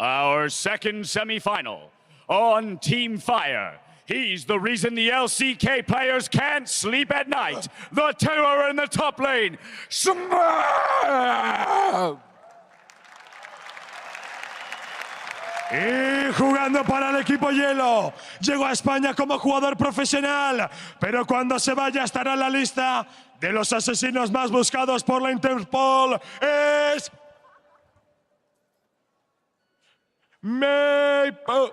our second semifinal on Team Fire. He's the reason the LCK players can't sleep at night. The terror in the top lane, Smeb! Y jugando para el equipo hielo. Llegó a España como jugador profesional, pero cuando se vaya estará en la lista de los asesinos más buscados por la Interpol. Es Maple.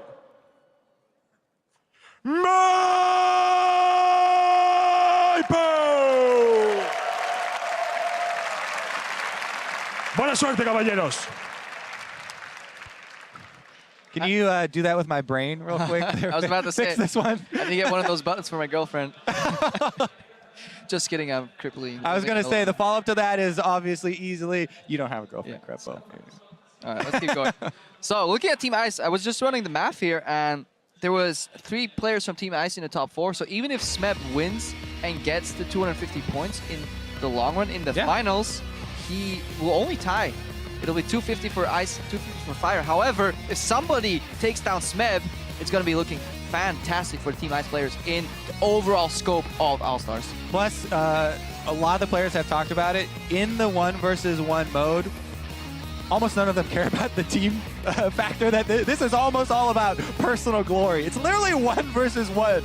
Buena suerte, caballeros. Can you do that with my brain real quick? I was about to say, fix this one. I need to get one of those buttons for my girlfriend. Just kidding, I'm crippling. I was going to say, the follow-up to that is obviously easily, you don't have a girlfriend, Krepo. So. All right, let's keep going. So looking at Team Ice, I was just running the math here, and there was 3 players from Team Ice in the top 4. So even if Smeb wins and gets the 250 points in the long run in the finals, he will only tie. It'll be 250 for Ice, 250 for Fire. However, if somebody takes down Smeb, it's going to be looking fantastic for the Team Ice players in the overall scope of All-Stars. Plus, a lot of the players have talked about it. In the 1 versus 1 mode, almost none of them care about the team factor. That this is almost all about personal glory. It's literally 1 versus 1.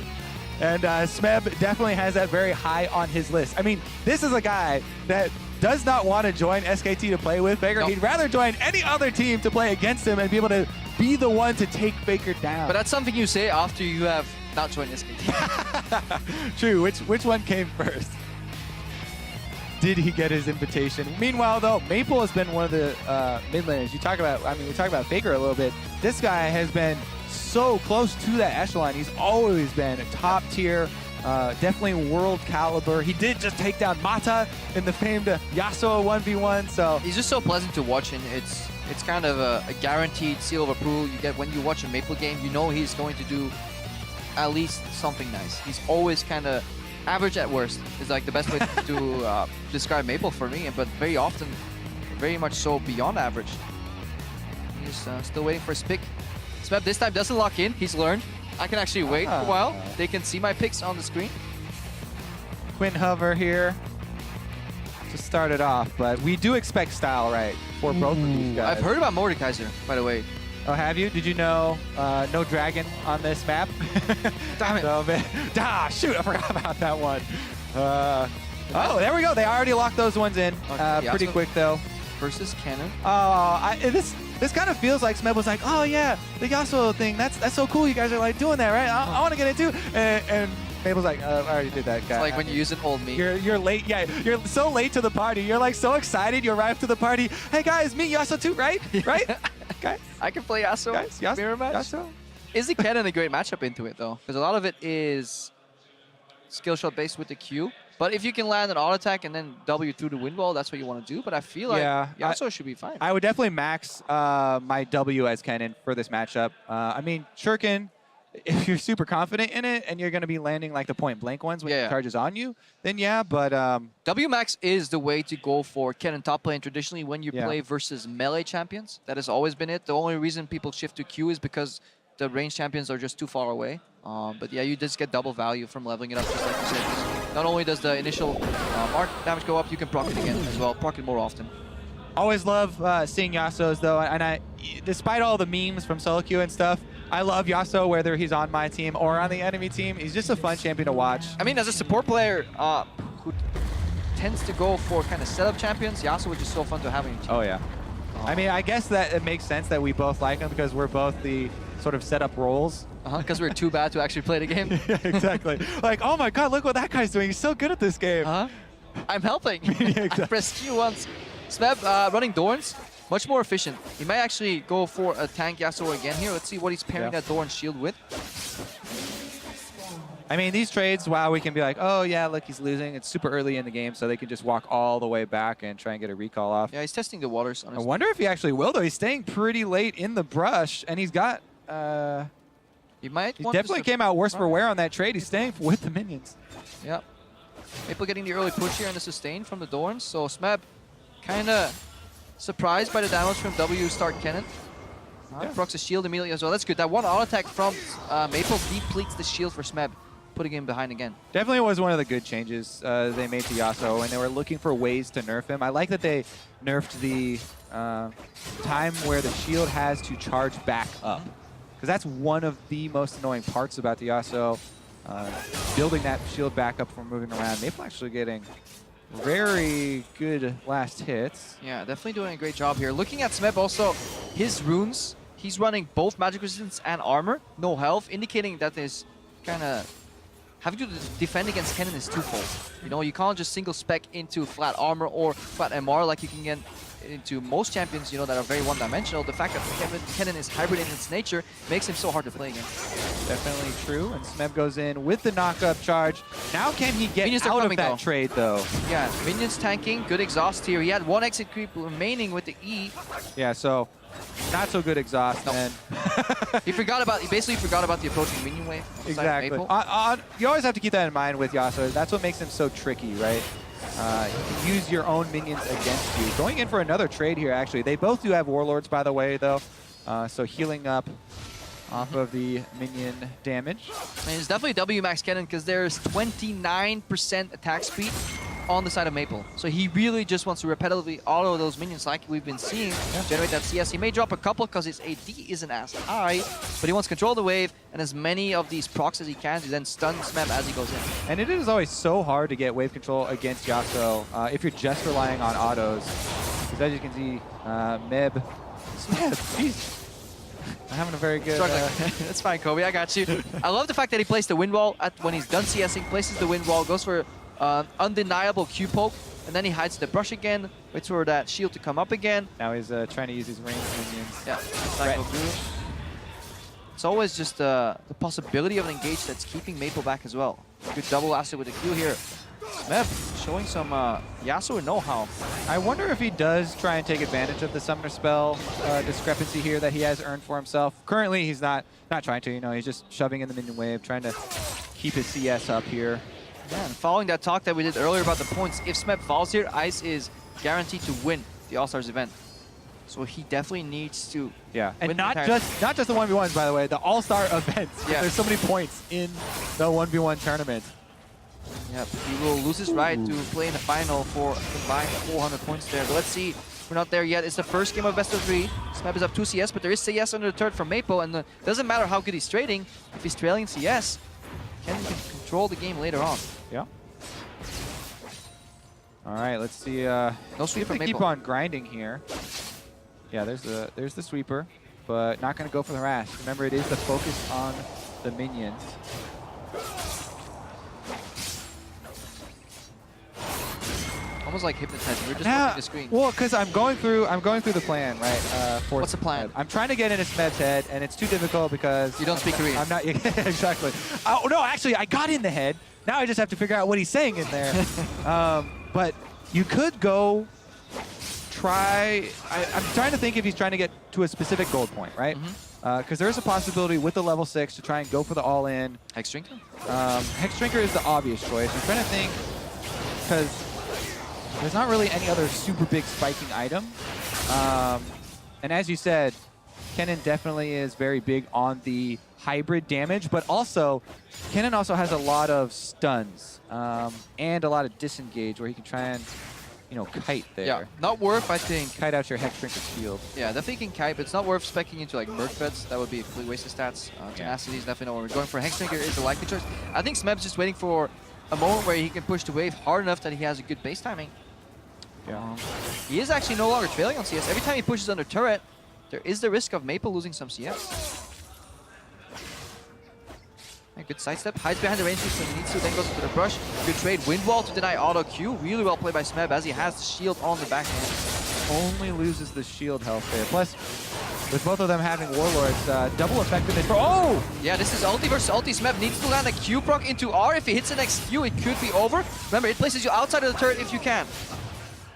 And Smeb definitely has that very high on his list. I mean, this is a guy that does not want to join SKT to play with Faker. Nope. He'd rather join any other team to play against him and be able to be the one to take Faker down. But that's something you say after you have not joined SKT. True. Which one came first? Did he get his invitation? Meanwhile, though, Maple has been one of the mid laners. You talk about, I mean, we talk about Faker a little bit. This guy has been so close to that echelon. He's always been a top tier, definitely world caliber. He did just take down Mata in the famed Yasuo 1v1. So he's just so pleasant to watch, and it's kind of a guaranteed seal of approval you get when you watch a Maple game. You know he's going to do at least something nice. He's always kind of average at worst is like the best way to describe Maple for me, but very often, very much so beyond average. He's still waiting for his pick. Smeb this time doesn't lock in. He's learned. I can actually wait for a while. They can see my picks on the screen. Quinn Hover here to start it off, but we do expect style, right, for both of these guys. I've heard about Mordekaiser, by the way. Oh, have you? Did you know no dragon on this map? Damn it. So, shoot, I forgot about that one. Oh, there we go. They already locked those ones in pretty quick, though. Versus Kennen. Oh, this kind of feels like Smeb was like, oh, yeah, the Yasuo thing, that's so cool. You guys are like doing that, right? I want to get it, too. And Mabel's like, I already did that, guy. It's like when you use an old me. You're late. Yeah, you're so late to the party. You're like so excited. You arrive to the party. Hey, guys, me Yasuo too, right? Right? Guys, I can play Yasuo. Guys, Mirror match. Yasuo. Is the Kennen a great matchup into it, though? Because a lot of it is skill shot based with the Q. But if you can land an auto attack and then W through the wind wall, that's what you want to do. But I feel like Yasuo should be fine. I would definitely max my W as Kennen for this matchup. I mean, Shuriken, if you're super confident in it and you're going to be landing like the point blank ones when it charges on you, then but W max is the way to go for Kennen top lane traditionally when you play versus melee champions. That has always been it. The only reason people shift to Q is because the range champions are just too far away. But yeah, you just get double value from leveling it up, just like you said. Not only does the initial mark damage go up, you can proc it again as well, proc it more often. Always love seeing Yasuo's, though, and despite all the memes from solo queue and stuff, I love Yasuo whether he's on my team or on the enemy team. He's just a fun champion to watch. I mean, as a support player who tends to go for kind of setup champions, Yasuo is just so fun to have on your team. Oh, yeah. I mean, I guess that it makes sense that we both like him because we're both the sort of setup roles. Because we're too bad to actually play the game. Yeah, exactly. Like, oh my god, look what that guy's doing. He's so good at this game. I'm helping. Exactly. I pressed Q once. Smeb running Dorns, much more efficient. He might actually go for a tank Yasuo again here. Let's see what he's pairing that Dorn shield with. I mean, these trades, wow, we can be like, oh yeah, look, he's losing. It's super early in the game, so they can just walk all the way back and try and get a recall off. Yeah, he's testing the waters, honestly. I wonder if he actually will, though. He's staying pretty late in the brush, and he's got... he definitely came out worse for wear on that trade. He's staying with the minions. Yep. Maple getting the early push here and the sustain from the Dorns. So Smeb kind of surprised by the damage from W start Kennen. Procs a shield immediately as well. That's good. That one auto attack from Maple depletes the shield for Smeb, putting him behind again. Definitely was one of the good changes they made to Yasuo when they were looking for ways to nerf him. I like that they nerfed the time where the shield has to charge back up. Because that's one of the most annoying parts about the Yasuo. Building that shield back up from moving around. Maple actually getting very good last hits. Yeah, definitely doing a great job here. Looking at Smeb also, his runes, he's running both magic resistance and armor, no health, indicating that his kind of having to defend against Kennen is twofold. You know, you can't just single spec into flat armor or flat MR like you can get into most champions, you know, that are very one-dimensional. The fact that Kennen is hybrid in its nature makes him so hard to play against. Definitely true, and Smeb goes in with the knock-up charge. Now can he get Minions are out coming, of that though. trade, though? Yeah, minions tanking, good exhaust here. He had one exit creep remaining with the E. Yeah, so not so good exhaust, Nope. and He basically forgot about the approaching minion wave. on the side of exactly. Maple. You always have to keep that in mind with Yasuo. That's what makes him so tricky, right? You can use your own minions against you. Going in for another trade here, actually. They both do have Warlords, by the way, though. So healing up off of the minion damage. And it's definitely W max Kennen because there's 29% attack speed on the side of Maple. So he really just wants to repetitively auto those minions like we've been seeing, generate that CS. He may drop a couple because his AD isn't as high, but he wants to control the wave and as many of these procs as he can to then stun Smeb as he goes in. And it is always so hard to get wave control against Yasuo if you're just relying on autos. Because as you can see, Smeb, he's having a very good... That's fine, Kobe, I got you. I love the fact that he plays the wind wall when he's done CSing, places the wind wall, goes for undeniable Q poke, and then he hides the brush again, waits for that shield to come up again. Now he's trying to use his ranged minions. Yeah, cycle through. It's always just the possibility of an engage that's keeping Maple back as well. Good double asset with the Q here. Smeb showing some Yasuo know-how. I wonder if he does try and take advantage of the summoner spell discrepancy here that he has earned for himself. Currently, he's not trying to. You know, he's just shoving in the minion wave, trying to keep his CS up here. Yeah, and following that talk that we did earlier about the points, if Smeb falls here, Ice is guaranteed to win the All-Stars event. So he definitely needs to and not just the 1v1s, by the way, the All-Star events. Yeah. There's so many points in the 1v1 tournament. Yep, he will lose his right to play in the final for a combined 400 points there. But let's see, we're not there yet. It's the first game of best of 3. Smeb is up 2 CS, but there is CS under the turret from Maple, and it doesn't matter how good he's trading. If he's trailing CS, Kennen can control the game later on. Yeah. All right, let's see. No sweep from Keep Maple. on grinding here. Yeah, there's the sweeper, but not going to go for the rash. Remember, it is the focus on the minions. Almost like hypnotizing. We're just watching the screen. Well, because I'm going through the plan, right? What's the plan? I'm trying to get into Smeb's head, and it's too difficult because You don't speak Korean. I'm not exactly. Oh no, actually, I got in the head. Now I just have to figure out what he's saying in there. But you could go try. I'm trying to think if he's trying to get to a specific gold point, right? Because there is a possibility with the level 6 to try and go for the all-in. Hex Drinker? Hex Drinker is the obvious choice. I'm trying to think because there's not really any other super big spiking item. And as you said, Kennen definitely is very big on the hybrid damage, but also Kennen also has a lot of stuns and a lot of disengage where he can try and, you know, kite there. Yeah, not worth, I think. Kite out your Hex Drinker shield. Yeah, definitely can kite, but it's not worth speccing into like Merc Beds. That would be a complete waste of stats. Tenacity is definitely not what we're going for. Hex Drinker is the likely choice. I think Smeb's just waiting for a moment where he can push the wave hard enough that he has a good base timing. Yeah. He is actually no longer trailing on CS. Every time he pushes under turret, there is the risk of Maple losing some CS. A good sidestep, hides behind the range when he needs to, then goes for the brush. Good trade, wind wall to deny auto Q. Really well played by Smeb as he has the shield on the backhand. Only loses the shield health there. Plus, with both of them having Warlords, double effectiveness for... Oh! Yeah, this is ulti versus ulti. Smeb needs to land a Q proc into R. If he hits the next Q, it could be over. Remember, it places you outside of the turret if you can.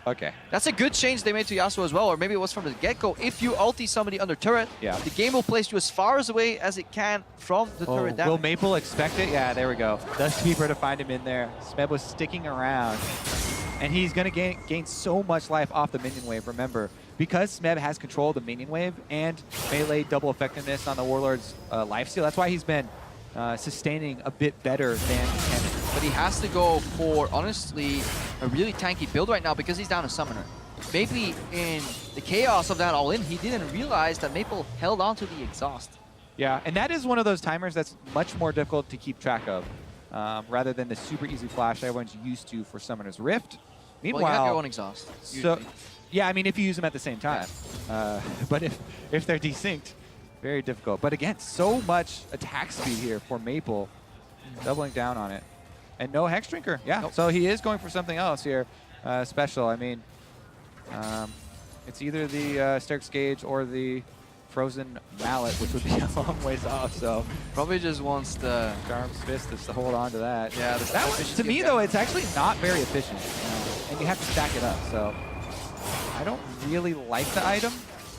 Okay. That's a good change they made to Yasuo as well, or maybe it was from the get-go. If you ulti somebody under turret, the game will place you as far away as it can from the turret down. Will Maple expect it? Yeah, there we go. The sweeper to find him in there. Smeb was sticking around. And he's going to gain so much life off the minion wave. Remember, because Smeb has control of the minion wave and melee double effectiveness on the Warlord's lifesteal, that's why he's been sustaining a bit better than Kennen. But he has to go for, honestly, a really tanky build right now because he's down a summoner. Maybe in the chaos of that all-in, he didn't realize that Maple held on to the exhaust. Yeah, and that is one of those timers that's much more difficult to keep track of, rather than the super easy flash everyone's used to for Summoner's Rift. Meanwhile, well, you have your own exhaust. So, yeah, I mean, if you use them at the same time. But if they're desynced, very difficult. But again, so much attack speed here for Maple, doubling down on it. And no Hex Drinker, yeah. Nope. So he is going for something else here, special. I mean, it's either the Sterk's Gauge or the Frozen Mallet, which would be a long ways off, so. Probably just wants the Charm's Fist to hold on to that. Yeah, that one, to me, though, it's actually not very efficient. And you have to stack it up, so. I don't really like the item.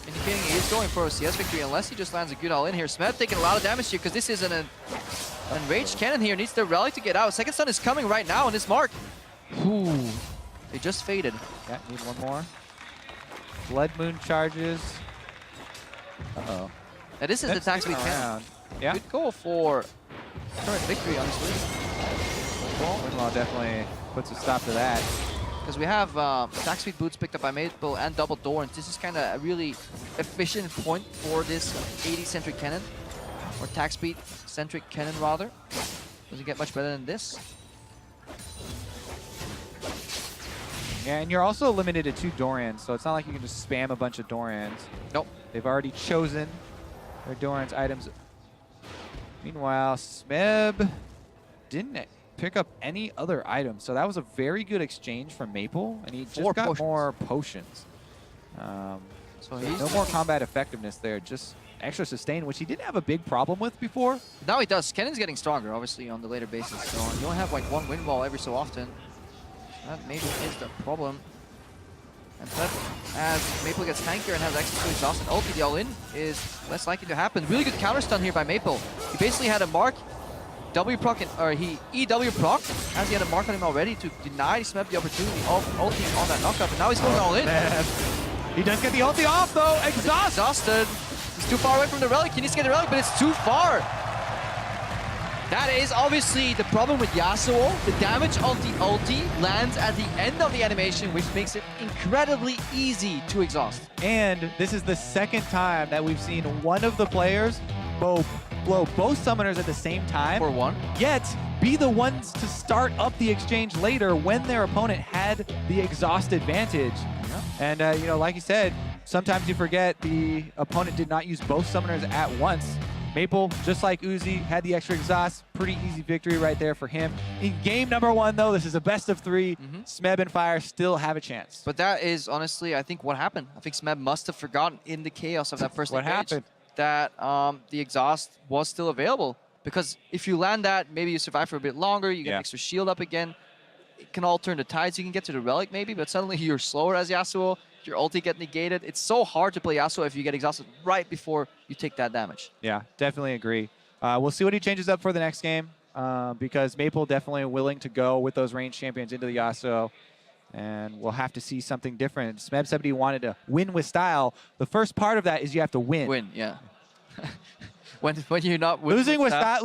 Indicating he is going for a CS victory unless he just lands a good all-in here. Smeb taking a lot of damage here because this is an enraged Kennen here. Needs the Relic to get out. Second stun is coming right now on this mark. Ooh, they just faded. Yeah, need one more. Blood Moon charges. Uh-oh. Now this is the attack speed Kennen. Yeah. Good goal for current victory, honestly. Winlaw definitely puts a stop to that. Because we have attack speed boots picked up by Maple and double door, and this is kind of a really efficient point for this 80-centric Kennen, or attack speed centric Kennen rather. Doesn't get much better than this. Yeah, and you're also limited to 2 Dorans, so it's not like you can just spam a bunch of Dorans. Nope. They've already chosen their Doran's items. Meanwhile, Smeb didn't pick up any other items, so that was a very good exchange from Maple, and he just got more potions. So he's no more combat effectiveness there, just extra sustain, which he didn't have a big problem with before. Now he does. Kennen's getting stronger, obviously, on the later basis. So you only have like one win wall every so often. That maybe is the problem. And but as Maple gets tankier and has access to exhaust and ulti, the all-in is less likely to happen. Really good counter stun here by Maple. He basically had a mark, W proc, or he EW proc, as he had a mark on him already to deny Smeb the opportunity of ulting on that knockup, and now he's going all in. Man. He does get the ulti off though, Exhausted. He's too far away from the relic. He needs to get the relic, but it's too far. That is obviously the problem with Yasuo. The damage of the ulti lands at the end of the animation, which makes it incredibly easy to exhaust. And this is the second time that we've seen one of the players blow both summoners at the same time. For one. Yet be the ones to start up the exchange later when their opponent had the exhaust advantage. Yeah. And you know, like you said, sometimes you forget the opponent did not use both summoners at once. Maple, just like Uzi, had the extra exhaust. Pretty easy victory right there for him. In game number 1, though, this is a best of 3. Smeb and Fire still have a chance. But that is honestly, I think, what happened. I think Smeb must have forgotten in the chaos of that first What happened? That the exhaust was still available. Because if you land that, maybe you survive for a bit longer, you get an extra shield up again. It can all turn the tides. You can get to the relic maybe, but suddenly you're slower as Yasuo. Your ulti get negated. It's so hard to play Yasuo if you get exhausted right before you take that damage. Yeah, definitely agree. We'll see what he changes up for the next game, because Maple definitely willing to go with those range champions into the Yasuo, and we'll have to see something different. Smeb said he wanted to win with style. The first part of that is you have to win. Win, yeah. when you're not losing with style.